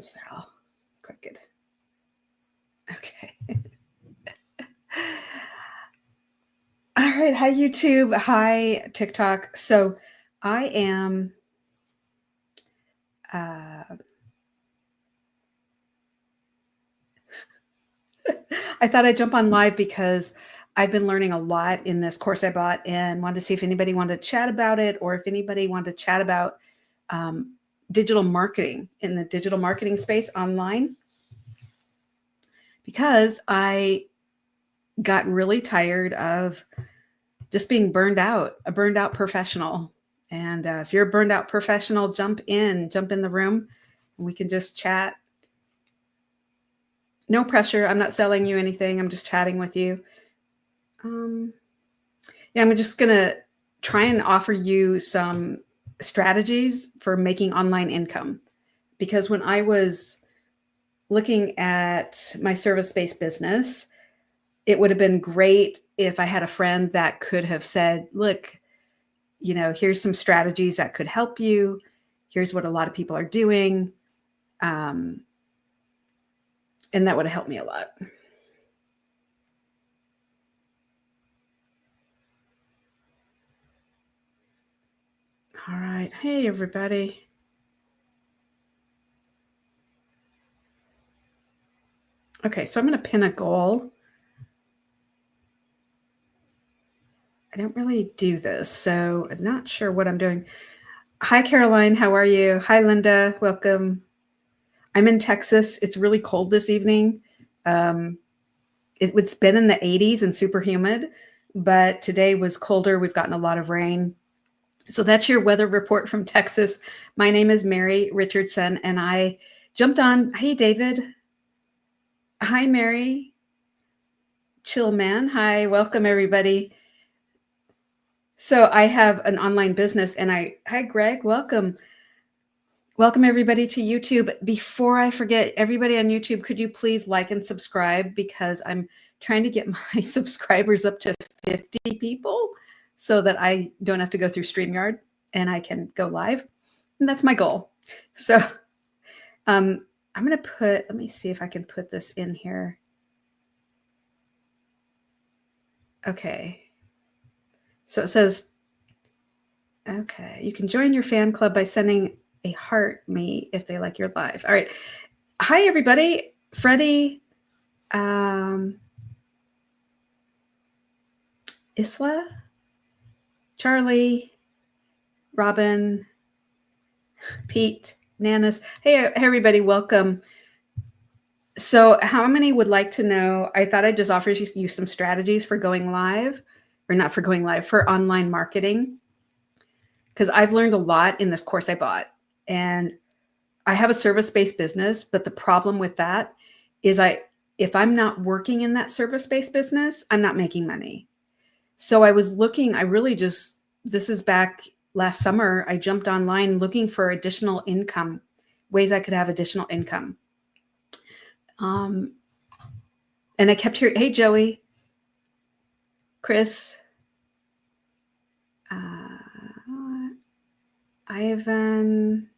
is all crooked. Okay. All right. Hi, YouTube. Hi, TikTok. So I am I thought I'd jump on live because I've been learning a lot in this course I bought and wanted to see if anybody wanted to chat about it or if anybody wanted to chat about digital marketing in the digital marketing space online. Because I got really tired of just being burned out, a burned out professional. And if you're a burned out professional, jump in the room and we can just chat. No pressure. I'm not selling you anything. I'm just chatting with you. Yeah, I'm just going to try and offer you some strategies for making online income. Because when I was looking at my service-based business, it would have been great if I had a friend that could have said, look, here's some strategies that could help you. Here's what a lot of people are doing. And that would have helped me a lot. All right. Hey, everybody. Okay, so I'm going to pin a goal. I don't really do this, so I'm not sure what I'm doing. Hi, Caroline. How are you? Hi, Linda. Welcome. I'm in Texas. It's really cold this evening. It's been in the 80s and super humid, but today was colder. We've gotten a lot of rain. So that's your weather report from Texas. My name is Mary Richardson, and I jumped on. Hey, David. Hi, Mary. Chill man. Hi, welcome everybody. So I have an online business and hi, Greg, welcome. Welcome everybody to YouTube. Before I forget, everybody on YouTube, could you please like and subscribe because I'm trying to get my subscribers up to 50 people so that I don't have to go through StreamYard and I can go live. And that's my goal. So I'm going to let me see if I can put this in here. Okay. So it says, okay, you can join your fan club by sending a heart me if they like your live. All right. Hi, everybody. Freddie, Isla, Charlie, Robin, Pete, Nanas. Hey, everybody. Welcome. So how many would like to know? I thought I'd just offer you some strategies for going live, or not for going live, for online marketing. Because I've learned a lot in this course I bought. And I have a service-based business, but the problem with that is if I'm not working in that service-based business, I'm not making money. So I was looking, this is back last summer, I jumped online looking for additional income, ways I could have additional income. And I kept hearing, hey, Joey, Chris, Ivan,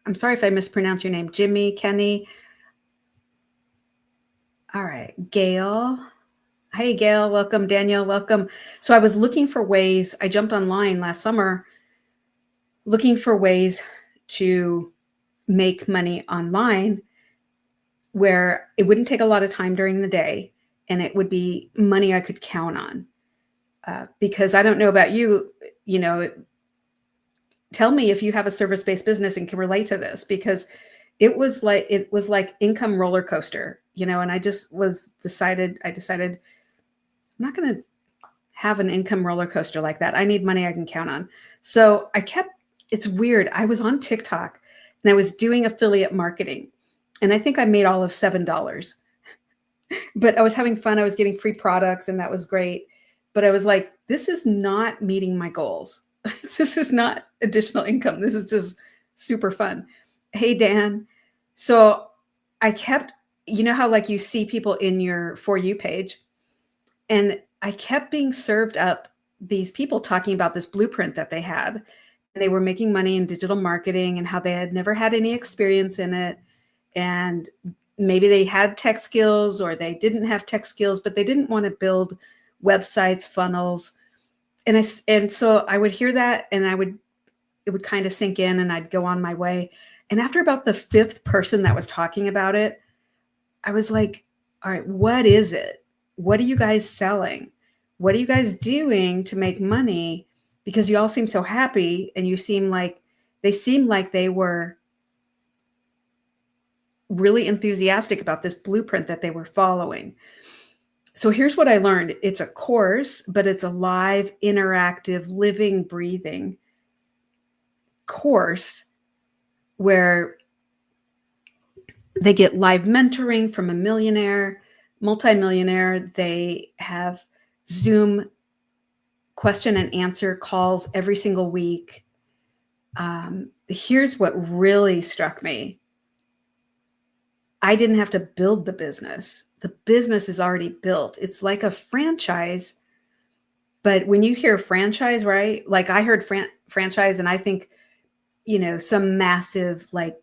I'm sorry if I mispronounce your name, Jimmy, Kenny. All right, Gail. Hey, Gail, welcome. Daniel, welcome. So I was looking for ways, I jumped online last summer looking for ways to make money online where it wouldn't take a lot of time during the day and it would be money I could count on. Because I don't know about you, tell me if you have a service-based business and can relate to this, because it was like income roller coaster, and I decided I'm not going to have an income roller coaster like that. I need money I can count on. So it's weird. I was on TikTok and I was doing affiliate marketing and I think I made all of $7, but I was having fun. I was getting free products and that was great. But I was like, this is not meeting my goals. This is not additional income. This is just super fun. Hey, Dan. So I kept, how like you see people in your For You page, and I kept being served up these people talking about this blueprint that they had. they were making money in digital marketing and how they had never had any experience in it. And maybe they had tech skills or they didn't have tech skills, but they didn't want to build websites, funnels. And so I would hear that and it would kind of sink in and I'd go on my way. And after about the fifth person that was talking about it, I was like, all right, what is it? What are you guys selling? What are you guys doing to make money? Because you all seem so happy and they seemed like they were really enthusiastic about this blueprint that they were following. So here's what I learned. It's a course, but it's a live, interactive, living, breathing course where they get live mentoring from a millionaire, multimillionaire. They have Zoom question and answer calls every single week. Here's what really struck me. I didn't have to build the business. The business is already built. It's like a franchise. But when you hear franchise, right? Like I heard franchise and I think, some massive like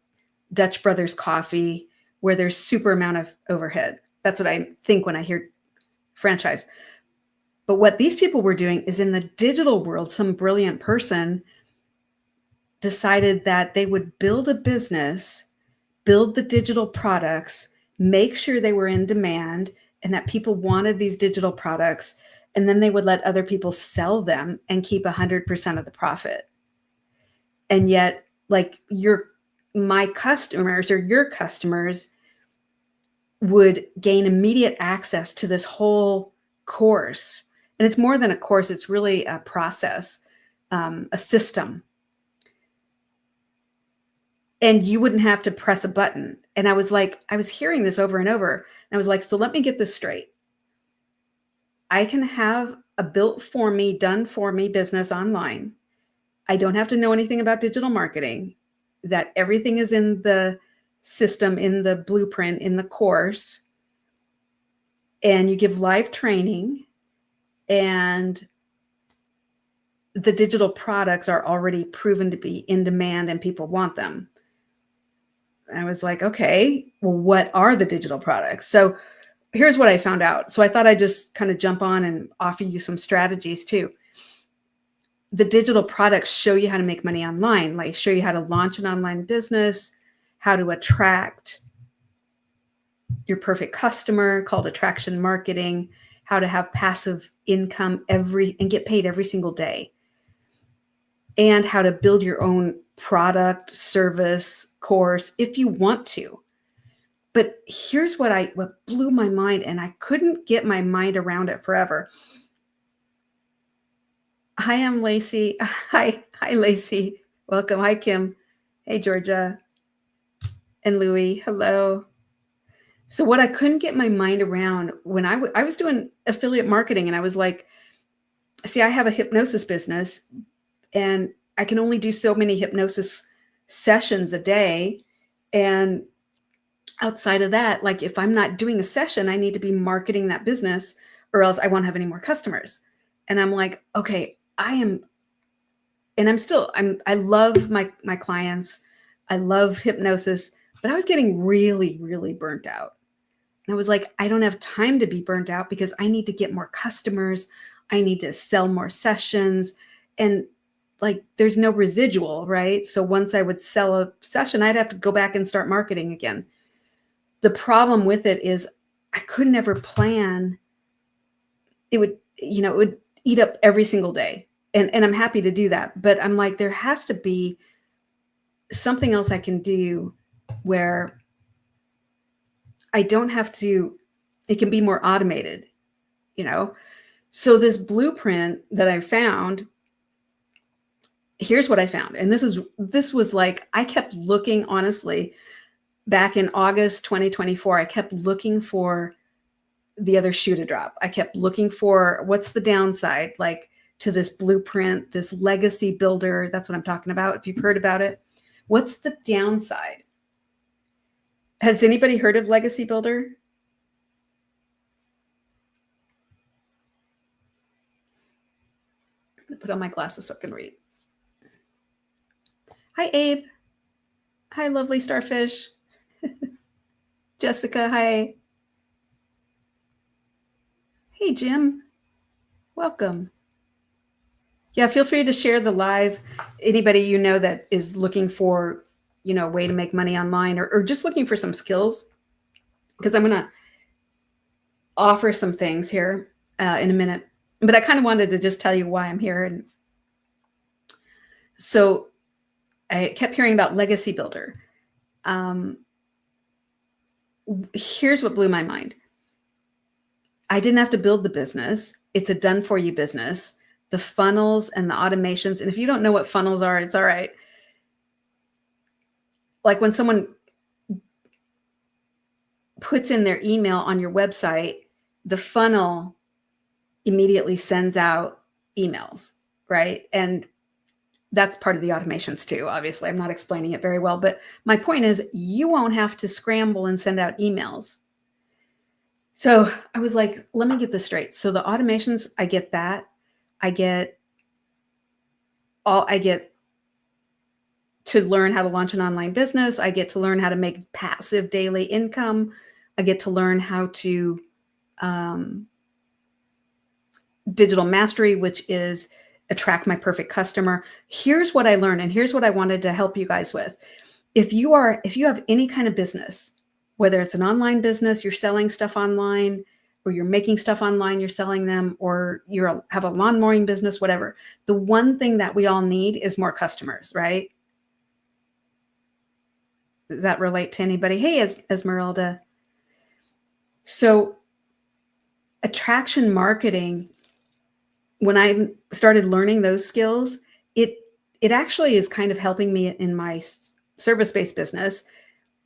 Dutch Brothers coffee where there's super amount of overhead. That's what I think when I hear franchise. But what these people were doing is in the digital world, some brilliant person decided that they would build a business, build the digital products, make sure they were in demand and that people wanted these digital products. And then they would let other people sell them and keep 100% of the profit. And yet, like my customers or your customers would gain immediate access to this whole course. And it's more than a course, it's really a process, a system. And you wouldn't have to press a button. And I was hearing this over and over. And I was like, so let me get this straight. I can have a built for me, done for me business online. I don't have to know anything about digital marketing, that everything is in the system, in the blueprint, in the course. And you give live training and the digital products are already proven to be in demand and people want them. I was like, okay, well, what are the digital products? So here's what I found out. So I thought I'd just kind of jump on and offer you some strategies too. The digital products show you how to make money online, like show you how to launch an online business, how to attract your perfect customer, called attraction marketing, how to have passive income and get paid every single day, and how to build your own product, service, course if you want to. But here's what blew my mind, and I couldn't get my mind around it forever. Hi, I'm Lacey. Hi, Lacey. Welcome. Hi, Kim. Hey, Georgia. And Louie. Hello. So what I couldn't get my mind around when I was doing affiliate marketing, and I was like, see, I have a hypnosis business, and I can only do so many hypnosis sessions a day. And outside of that, like if I'm not doing a session, I need to be marketing that business or else I won't have any more customers. And I'm like, okay, I love my clients. I love hypnosis, but I was getting really, really burnt out. And I was like, I don't have time to be burnt out because I need to get more customers. I need to sell more sessions. And like, there's no residual, right? So once I would sell a session, I'd have to go back and start marketing again. The problem with it is I could never plan. It would eat up every single day. And I'm happy to do that. But I'm like, there has to be something else I can do where I don't have to, it can be more automated, So this blueprint that I found, here's what I found. And this was like, I kept looking, honestly, back in August 2024, I kept looking for the other shoe to drop. I kept looking for what's the downside, like to this blueprint, this legacy builder. That's what I'm talking about. If you've heard about it, what's the downside? Has anybody heard of legacy builder? Put on my glasses so I can read. Hi, Abe. Hi, lovely starfish. Jessica, hi. Hey, Jim. Welcome. Yeah, feel free to share the live. Anybody you know that is looking for, a way to make money online or just looking for some skills, because I'm going to offer some things here in a minute. But I kind of wanted to just tell you why I'm here. And so I kept hearing about Legacy Builder. Um, Here's what blew my mind. I didn't have to build the business. It's a done for you business. The funnels and the automations. And if you don't know what funnels are, it's all right. Like when someone puts in their email on your website, the funnel immediately sends out emails, right? And that's part of the automations too. Obviously, I'm not explaining it very well, but my point is you won't have to scramble and send out emails. So I was like, let me get this straight. So the automations, I get that. I get to learn how to launch an online business. I get to learn how to make passive daily income. I get to learn how to digital mastery, which is attract my perfect customer. Here's what I learned, and here's what I wanted to help you guys with. If you have any kind of business, whether it's an online business, you're selling stuff online, or you're making stuff online, you're selling them, or you have a lawn mowing business, whatever. The one thing that we all need is more customers, right? Does that relate to anybody? Hey, Esmeralda. So attraction marketing, when I started learning those skills, it actually is kind of helping me in my service-based business,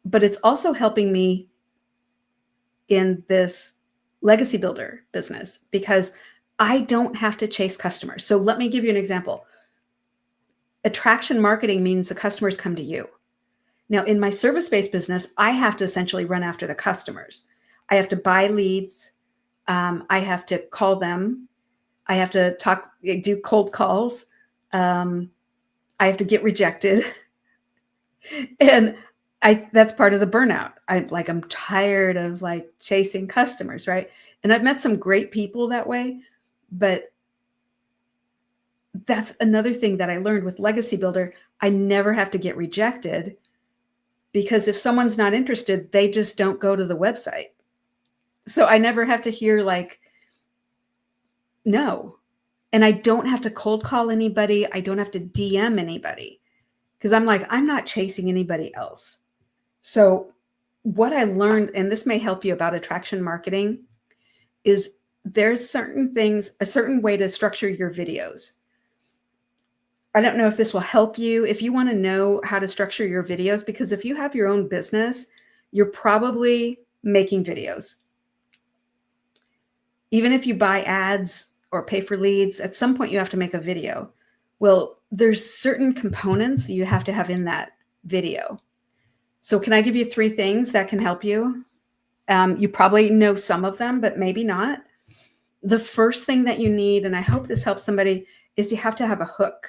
but it's also helping me in this legacy builder business because I don't have to chase customers. So let me give you an example. Attraction marketing means the customers come to you. Now, in my service-based business, I have to essentially run after the customers. I have to buy leads. I have to call them. I have to do cold calls. I have to get rejected. And that's part of the burnout. I'm tired of like chasing customers, right? And I've met some great people that way, but that's another thing that I learned with Legacy Builder. I never have to get rejected because if someone's not interested, they just don't go to the website. So I never have to hear like, no. And I don't have to cold call anybody. I don't have to DM anybody because I'm like, I'm not chasing anybody else. So what I learned, and this may help you about attraction marketing, is there's certain things, a certain way to structure your videos. I don't know if this will help you if you want to know how to structure your videos, because if you have your own business, you're probably making videos. Even if you buy ads or pay for leads, at some point you have to make a video. Well, there's certain components you have to have in that video. So can I give you 3 things that can help you? You probably know some of them, but maybe not. The first thing that you need, and I hope this helps somebody, is you have to have a hook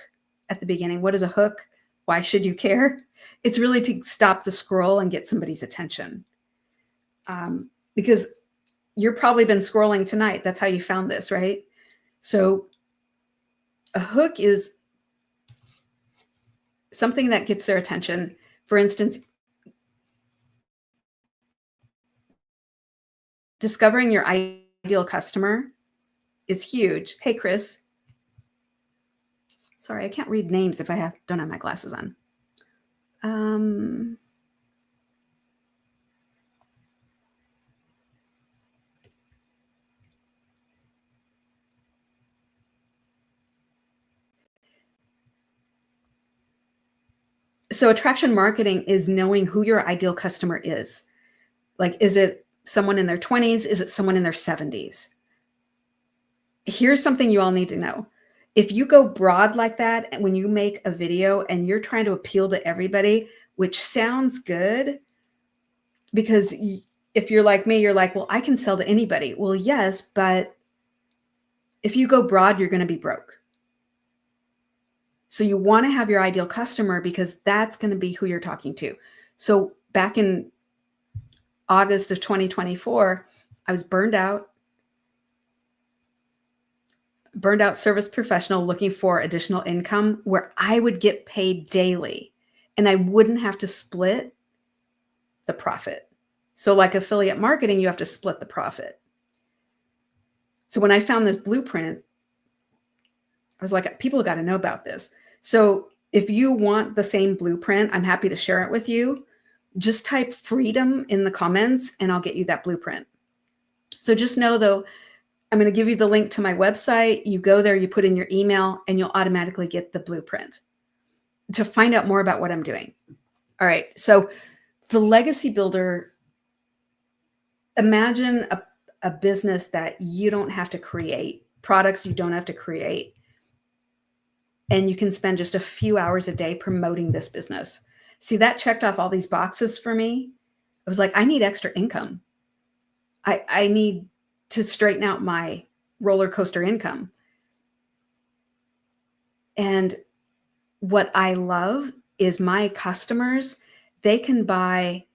at the beginning. What is a hook? Why should you care? It's really to stop the scroll and get somebody's attention. Because you've probably been scrolling tonight. That's how you found this, right? So a hook is something that gets their attention. For instance, discovering your ideal customer is huge. Hey, Chris. Sorry, I can't read names if I don't have my glasses on. So attraction marketing is knowing who your ideal customer is. Like, is it someone in their 20s? Is it someone in their 70s? Here's something you all need to know. If you go broad like that, and when you make a video and you're trying to appeal to everybody, which sounds good, because if you're like me, you're like, well, I can sell to anybody. Well, yes, but if you go broad, you're going to be broke. So you want to have your ideal customer because that's going to be who you're talking to. So back in August of 2024, I was burned out service professional looking for additional income where I would get paid daily and I wouldn't have to split the profit. So like affiliate marketing, you have to split the profit. So when I found this blueprint, I was like, people got to know about this. So if you want the same blueprint, I'm happy to share it with you. Just type freedom in the comments and I'll get you that blueprint. So just know though, I'm going to give you the link to my website. You go there, you put in your email, and you'll automatically get the blueprint to find out more about what I'm doing. All right. So the legacy builder, imagine a business that you don't have to create, products you don't have to create. And you can spend just a few hours a day promoting this business. See, that checked off all these boxes for me. I was like, I need extra income. I need to straighten out my roller coaster income. And what I love is my customers, they can buy,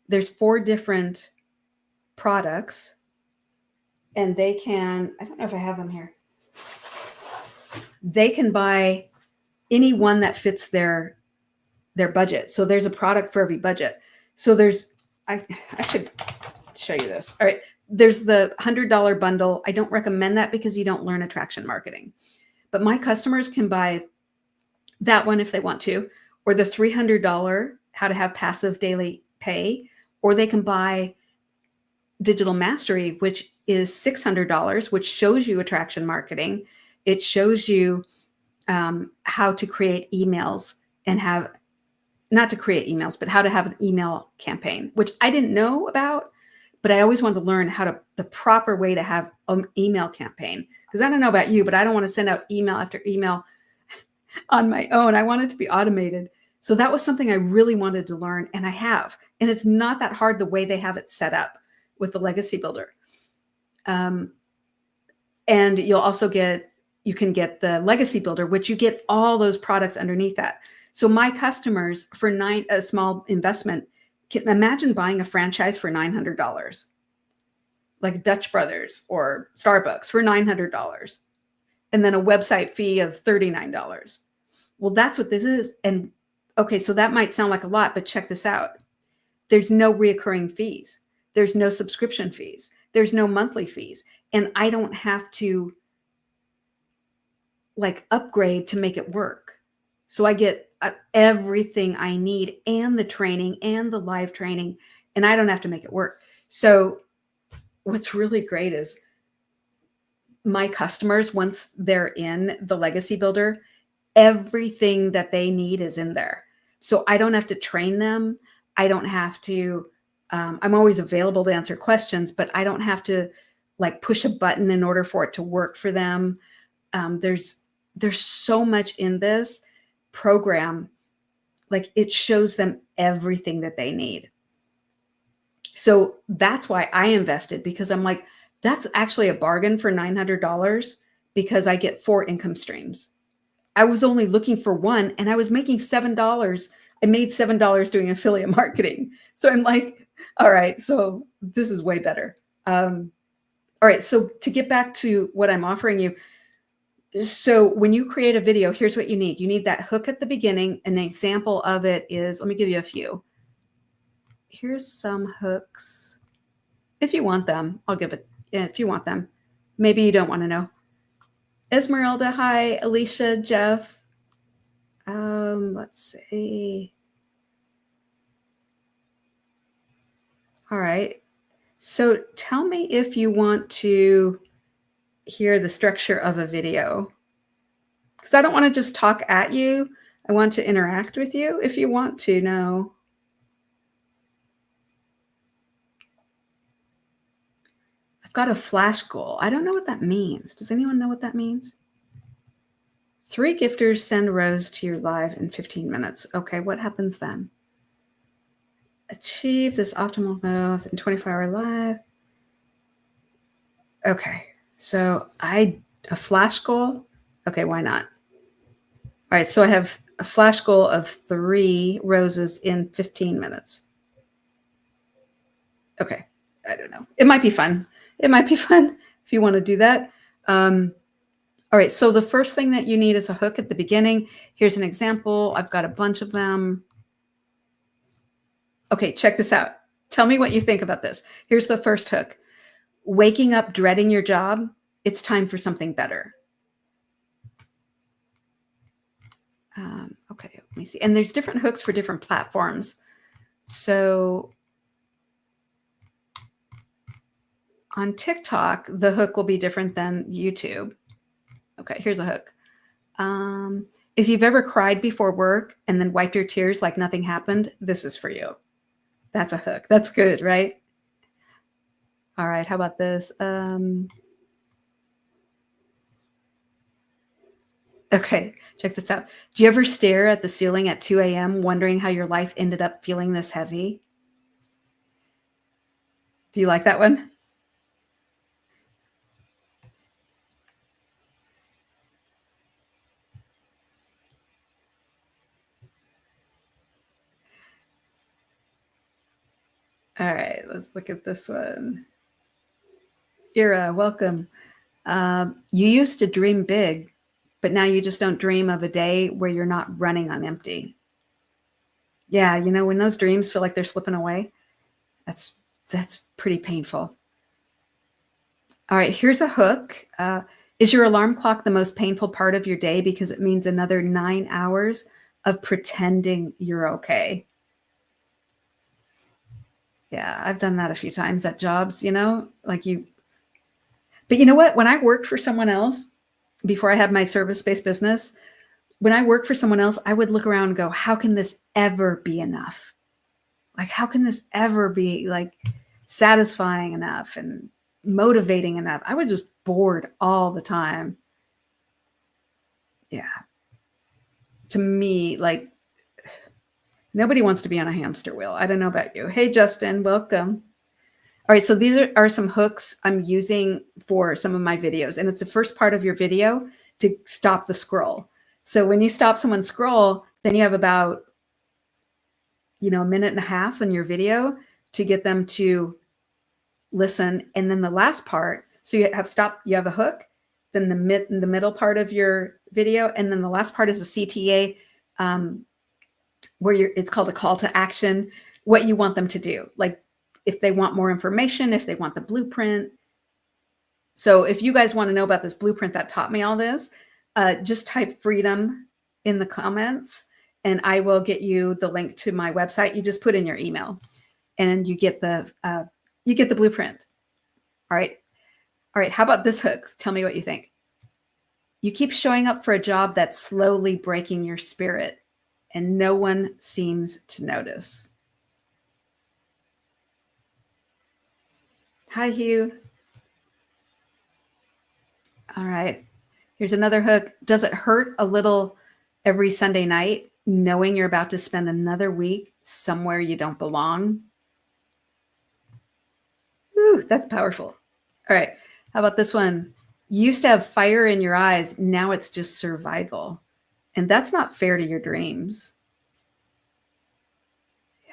there's 4 different products and they can, I don't know if I have them here. They can buy any one that fits their budget. So there's a product for every budget. So there's, I should show you this. All right. There's the $100 bundle. I don't recommend that because you don't learn attraction marketing. But my customers can buy that one if they want to, or the $300 how to have passive daily pay, or they can buy digital mastery, which is $600, which shows you attraction marketing. It shows you how to create emails and have, not to create emails, but how to have an email campaign, which I didn't know about, but I always wanted to learn how to, the proper way to have an email campaign. Because I don't know about you, but I don't want to send out email after email on my own. I want it to be automated. So that was something I really wanted to learn, and I have. And it's not that hard the way they have it set up with the legacy builder. And you'll also get, you can get the legacy builder, which you get all those products underneath that. So my customers for a small investment, can imagine buying a franchise for $900, like Dutch Brothers or Starbucks for $900, and then a website fee of $39. Well, that's what this is. And okay, so that might sound like a lot, but check this out. There's no reoccurring fees. There's no subscription fees. There's no monthly fees. And I don't have to like upgrade to make it work. So I get everything I need and the training and the live training, and I don't have to make it work. So what's really great is my customers, once they're in the legacy builder, everything that they need is in there. So I don't have to train them. I don't have to, I'm always available to answer questions, but I don't have to like push a button in order for it to work for them. There's so much in this program. Like it shows them everything that they need. So that's why I invested, because I'm like, that's actually a bargain for $900 because I get 4 income streams. I was only looking for one and I was making $7. I made $7 doing affiliate marketing. So I'm like, all right, so this is way better. All right, so to get back to what I'm offering you. So when you create a video, here's what you need. You need that hook at the beginning. An example of it is, let me give you a few. Here's some hooks. If you want them, I'll give it. If you want them, maybe you don't want to know. Esmeralda, hi. Alicia, Jeff. Let's see. All right. So tell me if you want to hear the structure of a video, because I don't want to just talk at you. I want to interact with you if you want to know. I've got a flash goal. I don't know what that means. Does anyone know what that means? 3 gifters send Rose to your live in 15 minutes. Okay, what happens then? Achieve this optimal growth in 24-hour live. Okay, so a flash goal. Okay, why not? All right, so I have a flash goal of 3 roses in 15 minutes. Okay, I don't know. It might be fun. It might be fun if you want to do that. All right, so the first thing that you need is a hook at the beginning. Here's an example. I've got a bunch of them. Okay, check this out. Tell me what you think about this. Here's the first hook. Waking up dreading your job, it's time for something better. Okay, let me see. And there's different hooks for different platforms. So on TikTok, the hook will be different than YouTube. Okay, here's a hook. If you've ever cried before work and then wiped your tears like nothing happened, this is for you. That's a hook. That's good, right? All right, how about this? Okay, check this out. Do you ever stare at the ceiling at 2 a.m. wondering how your life ended up feeling this heavy? Do you like that one? All right, let's look at this one. Ira, welcome. You used to dream big, but now you just don't dream of a day where you're not running on empty. Yeah, you know, when those dreams feel like they're slipping away, that's pretty painful. All right, here's a hook. Is your alarm clock the most painful part of your day because it means another 9 hours of pretending you're okay? Yeah, I've done that a few times at jobs, you know, like you. But you know what? When I worked for someone else, before I had my service-based business, when I worked for someone else, I would look around and go, how can this ever be enough? Like, how can this ever be like satisfying enough and motivating enough? I was just bored all the time. Yeah. To me, like, nobody wants to be on a hamster wheel. I don't know about you. Hey, Justin, welcome. All right, so these are some hooks I'm using for some of my videos, and it's the first part of your video to stop the scroll. So when you stop someone's scroll, then you have about, you know, a minute and a half in your video to get them to listen. And then the last part, so you have stop, you have a hook, then the middle part of your video, and then the last part is a CTA, where it's called a call to action, what you want them to do. Like if they want more information, if they want the blueprint. So if you guys want to know about this blueprint that taught me all this, just type freedom in the comments and I will get you the link to my website. You just put in your email and you get the blueprint. All right. All right. How about this hook? Tell me what you think. You keep showing up for a job that's slowly breaking your spirit and no one seems to notice. Hi, Hugh. All right. Here's another hook. Does it hurt a little every Sunday night knowing you're about to spend another week somewhere you don't belong? Ooh, that's powerful. All right. How about this one? You used to have fire in your eyes. Now it's just survival. And that's not fair to your dreams. Yeah.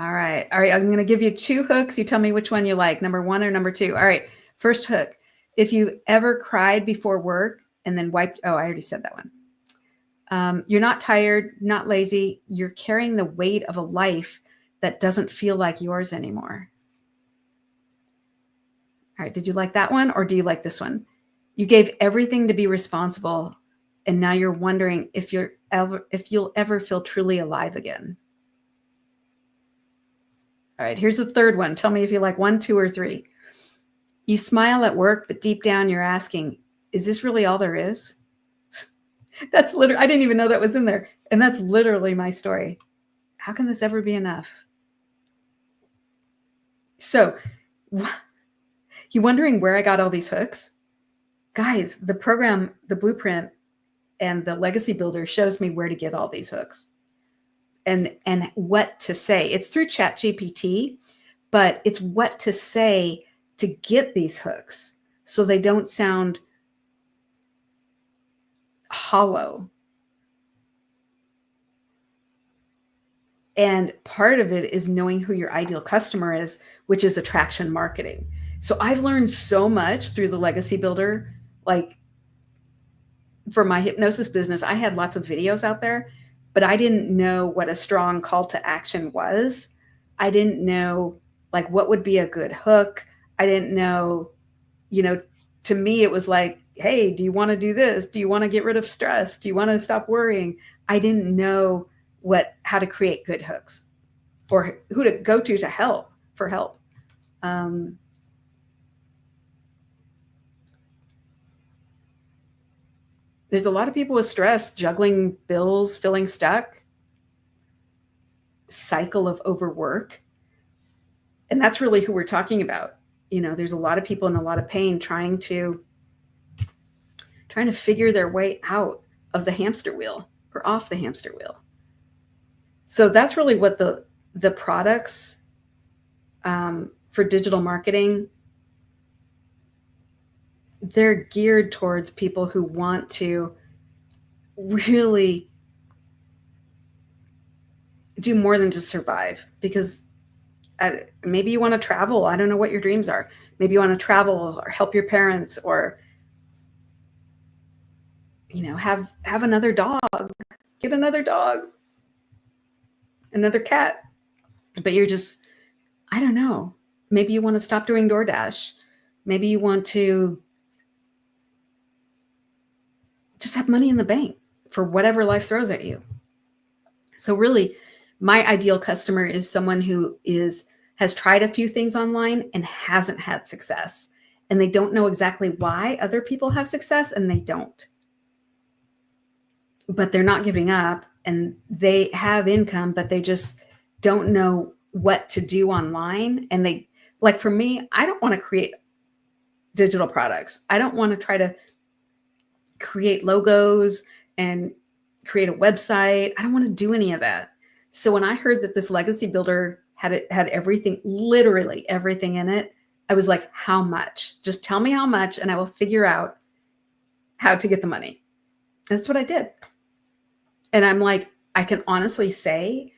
All right. All right. I'm going to give you 2 hooks. You tell me which one you like, number 1 or number 2. All right. First hook. If you ever cried before work and then wiped, oh, I already said that one. You're not tired, not lazy. You're carrying the weight of a life that doesn't feel like yours anymore. All right. Did you like that one or do you like this one? You gave everything to be responsible. And now you're wondering if you'll ever feel truly alive again. All right. Here's the third one. Tell me if you like 1, 2, or 3. You smile at work, but deep down you're asking, is this really all there is? That's literally, I didn't even know that was in there. And that's literally my story. How can this ever be enough? So you wondering where I got all these hooks? Guys, the program, the blueprint, and the legacy builder shows me where to get all these hooks and what to say. It's through ChatGPT, but it's what to say to get these hooks so they don't sound hollow. And part of it is knowing who your ideal customer is, which is attraction marketing. So I've learned so much through the Legacy Builder. Like for my hypnosis business, I had lots of videos out there, but I didn't know what a strong call to action was. I didn't know like what would be a good hook. I didn't know, you know, to me it was like, hey, do you want to do this? Do you want to get rid of stress? Do you want to stop worrying? I didn't know how to create good hooks or who to go to help for help. Um, there's a lot of people with stress, juggling bills, feeling stuck, cycle of overwork. And that's really who we're talking about. There's a lot of people in a lot of pain trying to figure their way out of the hamster wheel or off the hamster wheel. So that's really what the products for digital marketing, they're geared towards people who want to really do more than just survive. Because maybe you want to travel. I don't know what your dreams are. Maybe you want to travel or help your parents, or have another dog, get another dog, another cat. But you're just, I don't know. Maybe you want to stop doing DoorDash. Maybe you want to just have money in the bank for whatever life throws at you. So really, my ideal customer is someone who has tried a few things online and hasn't had success. And they don't know exactly why other people have success, and they don't. But they're not giving up, and they have income, but they just don't know what to do online. And they, like for me, I don't want to create digital products. I don't want to try to create logos and create a website. I don't want to do any of that. So when I heard that this Legacy Builder had everything, literally everything in it, I was like, how much? Just tell me how much and I will figure out how to get the money. And that's what I did. And I'm like, I can honestly say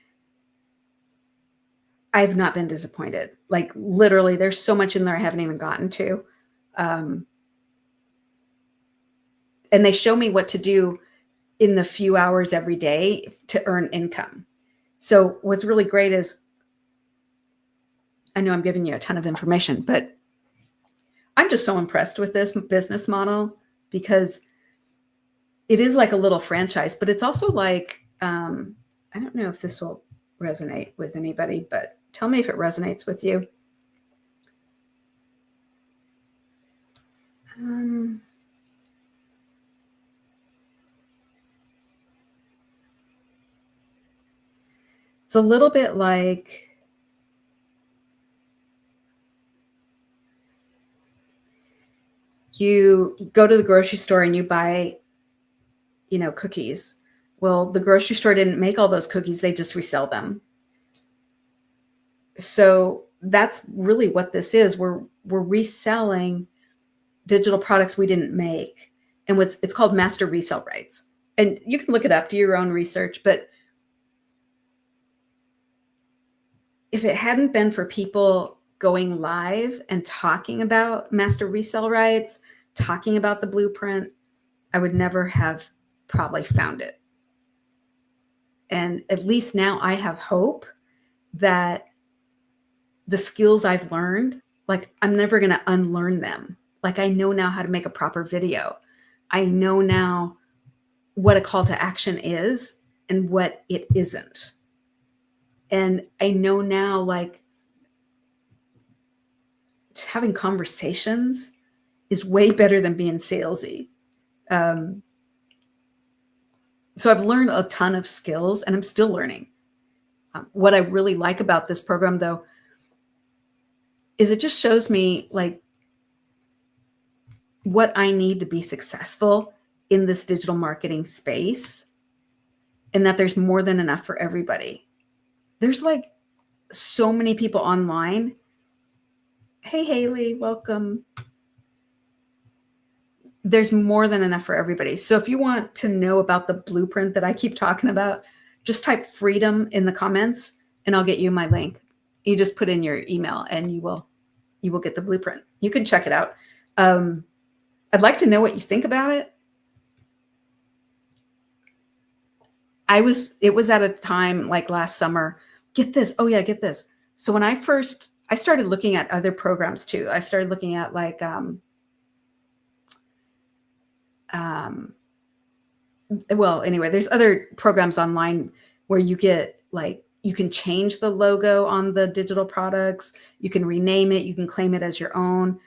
I've not been disappointed. Like literally, there's so much in there I haven't even gotten to. And they show me what to do in the few hours every day to earn income. So what's really great is, I know I'm giving you a ton of information, but I'm just so impressed with this business model, because it is like a little franchise, but it's also like, I don't know if this will resonate with anybody, but tell me if it resonates with you. It's a little bit like you go to the grocery store and you buy, cookies. Well, the grocery store didn't make all those cookies. They just resell them. So that's really what this is. We're reselling digital products we didn't make. And it's called master resale rights. And you can look it up, do your own research. But if it hadn't been for people going live and talking about master resale rights, talking about the blueprint, I would never have probably found it. And at least now I have hope that the skills I've learned, like I'm never going to unlearn them. Like I know now how to make a proper video. I know now what a call to action is and what it isn't. And I know now, like, just having conversations is way better than being salesy. So I've learned a ton of skills and I'm still learning. What I really like about this program, though, is it just shows me like what I need to be successful in this digital marketing space, and that there's more than enough for everybody. There's like so many people online. Hey, Haley, welcome. there's more than enough for everybody. So if you want to know about the blueprint that I keep talking about, just type freedom in the comments and I'll get you my link. You just put in your email and you will get the blueprint. You can check it out. I'd like to know what you think about it. It was at a time like last summer. Get this. Oh yeah, get this. So when I started looking at other programs too. I started looking at like, well, anyway, there's other programs online where you get like, you can change the logo on the digital products. You can rename it. You can claim it as your own.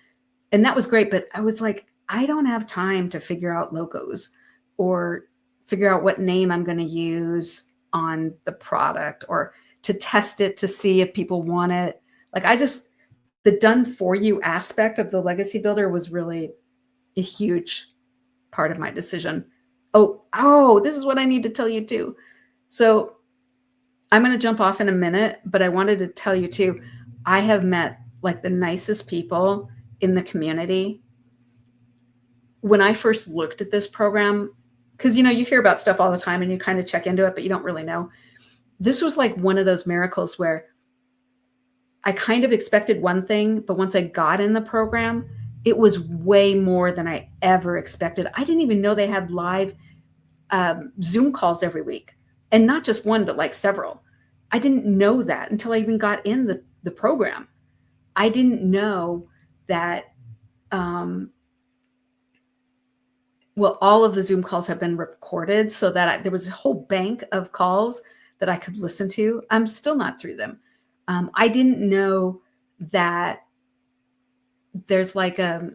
And that was great. But I was like, I don't have time to figure out logos or figure out what name I'm going to use on the product or to test it to see if people want it. Like the done for you aspect of the legacy builder was really a huge part of my decision. Oh, this is what I need to tell you too. So I'm going to jump off in a minute, but I wanted to tell you too, I have met like the nicest people in the community. When I first looked at this program, because, you hear about stuff all the time and you kind of check into it, but you don't really know. This was like one of those miracles where I kind of expected one thing, but once I got in the program, it was way more than I ever expected. I didn't even know they had live Zoom calls every week, and not just one, but like several. I didn't know that until I even got in the program. I didn't know that, well, all of the Zoom calls have been recorded so that there was a whole bank of calls that I could listen to. I'm still not through them. I didn't know that there's like a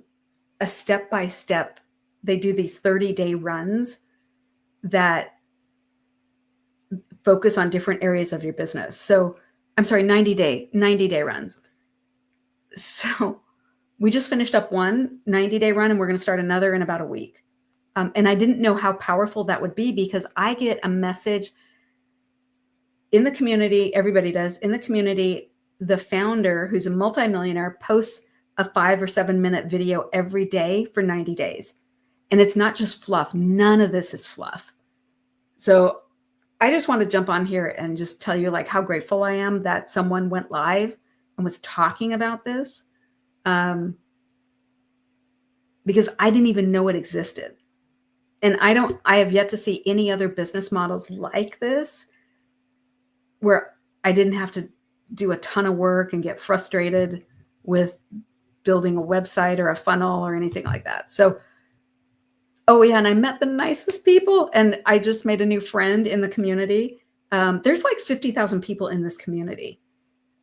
step-by-step, they do these 30-day runs that focus on different areas of your business. So I'm sorry, 90-day runs. So we just finished up one 90-day run and we're going to start another in about a week. And I didn't know how powerful that would be because I get a message in the community. Everybody does in the community. The founder, who's a multimillionaire, posts a 5 or 7 minute video every day for 90 days. And it's not just fluff. None of this is fluff. So I just want to jump on here and just tell you like how grateful I am that someone went live and was talking about this. Because I didn't even know it existed. And I have yet to see any other business models like this where I didn't have to do a ton of work and get frustrated with building a website or a funnel or anything like that. So, oh yeah, and I met the nicest people and I just made a new friend in the community. There's like 50,000 people in this community.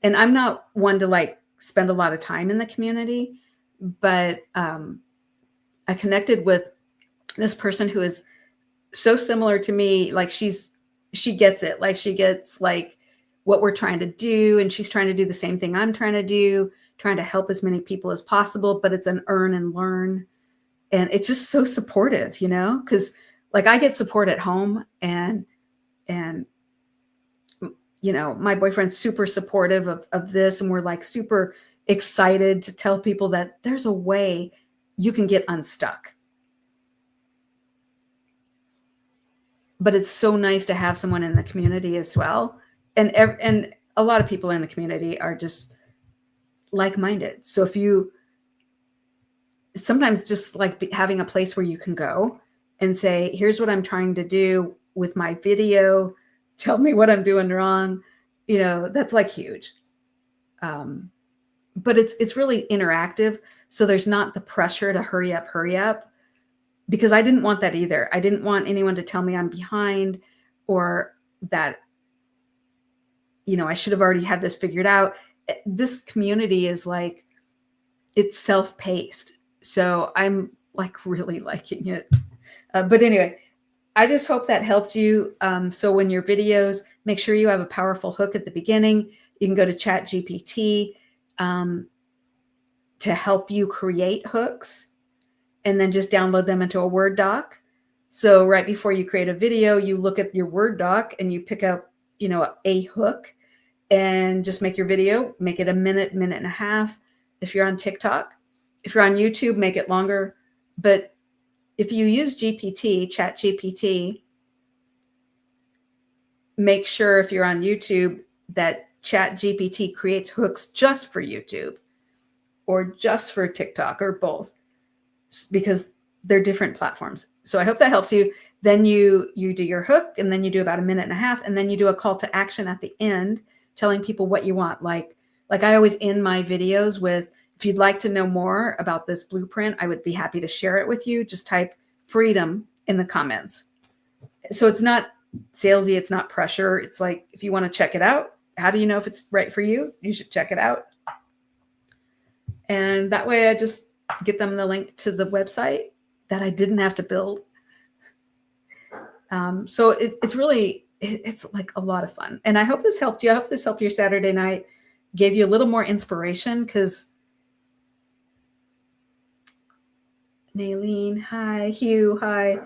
And I'm not one to like spend a lot of time in the community, but I connected with this person who is so similar to me. Like she gets it. Like she gets like what we're trying to do. And she's trying to do the same thing I'm trying to do, trying to help as many people as possible, but it's an earn and learn. And it's just so supportive, because like I get support at home and my boyfriend's super supportive of this. And we're like super excited to tell people that there's a way you can get unstuck. But it's so nice to have someone in the community as well. And a lot of people in the community are just like-minded. So if you sometimes just like having a place where you can go and say, here's what I'm trying to do with my video. Tell me what I'm doing wrong. That's like huge. But it's really interactive. So there's not the pressure to hurry up. Because I didn't want that either. I didn't want anyone to tell me I'm behind or that, I should have already had this figured out. This community is like, it's self-paced. So I'm like really liking it. But anyway, I just hope that helped you. So when your videos, make sure you have a powerful hook at the beginning. You can go to ChatGPT to help you create hooks. And then just download them into a Word doc. So right before you create a video, you look at your Word doc and you pick up, a hook and just make your video, make it a minute and a half. If you're on TikTok, if you're on YouTube, make it longer. But if you use GPT, Chat GPT, make sure if you're on YouTube that Chat GPT creates hooks just for YouTube or just for TikTok or both, because they're different platforms. So I hope that helps you. Then you do your hook, and then you do about 1.5 minutes, and then you do a call to action at the end telling people what you want. Like I always end my videos with, if you'd like to know more about this blueprint, I would be happy to share it with you. Just type freedom in the comments. So it's not salesy, it's not pressure. It's like, if you want to check it out, how do you know if it's right for you? You should check it out. And that way I just get them the link to the website that I didn't have to build. So it's really, it's like a lot of fun. And I hope this helped you. I hope this helped your Saturday night, gave you a little more inspiration, because Naylene, hi, Hugh, hi.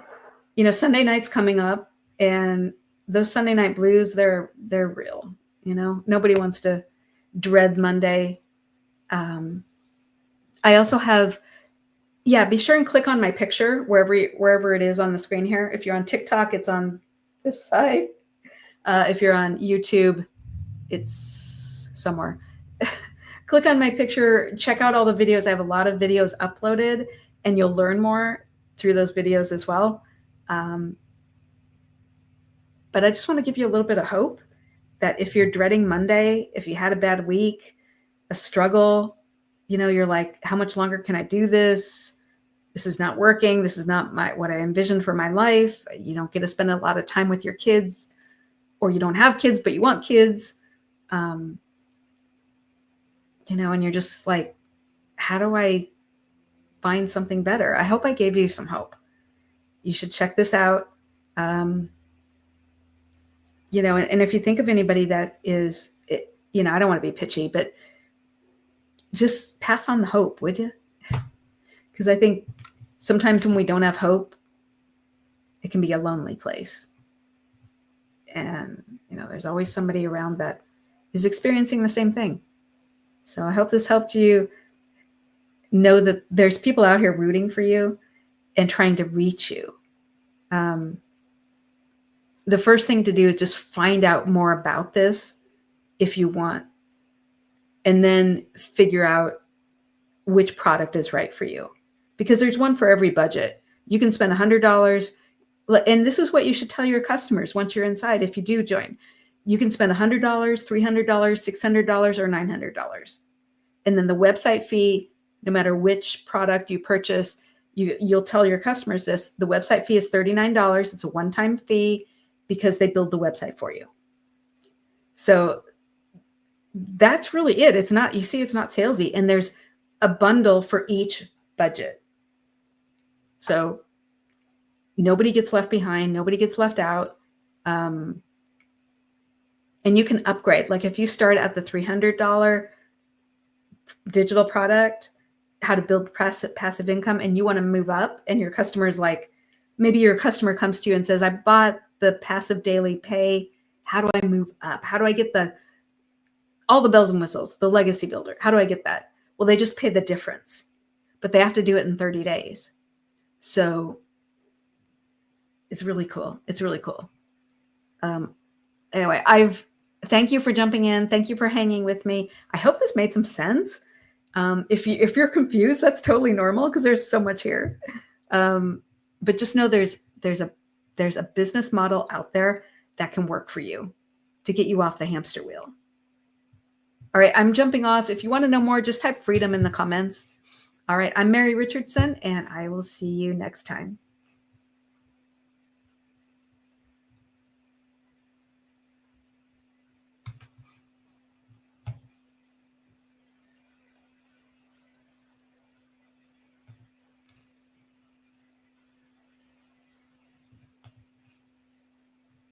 You know, Sunday night's coming up, and those Sunday night blues, they're real. You know, nobody wants to dread Monday. I also have, be sure and click on my picture wherever it is on the screen here. If you're on TikTok, it's on this side. If you're on YouTube, it's somewhere. Click on my picture, check out all the videos. I have a lot of videos uploaded, and you'll learn more through those videos as well. But I just want to give you a little bit of hope that if you're dreading Monday, if you had a bad week, a struggle, you know, you're like, how much longer can I do this? This is not working. This is not what I envisioned for my life. You don't get to spend a lot of time with your kids, or you don't have kids, but you want kids. You know, and you're just like, how do I find something better? I hope I gave you some hope. You should check this out. You know, and if you think of anybody that is, you know, I don't want to be pitchy, but just pass on the hope, would you? Because I think sometimes when we don't have hope, it can be a lonely place. And, you know, there's always somebody around that is experiencing the same thing. So I hope this helped you know that there's people out here rooting for you and trying to reach you. The first thing to do is just find out more about this if you want, and then figure out which product is right for you, because there's one for every budget. You can spend $100. And this is what you should tell your customers once you're inside. If you do join, you can spend $100, $300, $600, or $900. And then the website fee, no matter which product you purchase, you'll tell your customers this, the website fee is $39. It's a one-time fee because they build the website for you. So that's really it. It's not, you see, it's not salesy. And there's a bundle for each budget. So nobody gets left behind. Nobody gets left out. And you can upgrade. Like if you start at the $300 digital product, how to build passive income, and you want to move up, and your customer is like, maybe your customer comes to you and says, I bought the passive daily pay. How do I move up? How do I get all the bells and whistles, the legacy builder? How do I get that? Well, they just pay the difference, but they have to do it in 30 days. So it's really cool. It's really cool. Anyway, thank you for jumping in. Thank you for hanging with me. I hope this made some sense. If you're confused, that's totally normal because there's so much here. But just know there's a business model out there that can work for you to get you off the hamster wheel. All right, I'm jumping off. If you want to know more, just type freedom in the comments. All right, I'm Mary Richardson, and I will see you next time.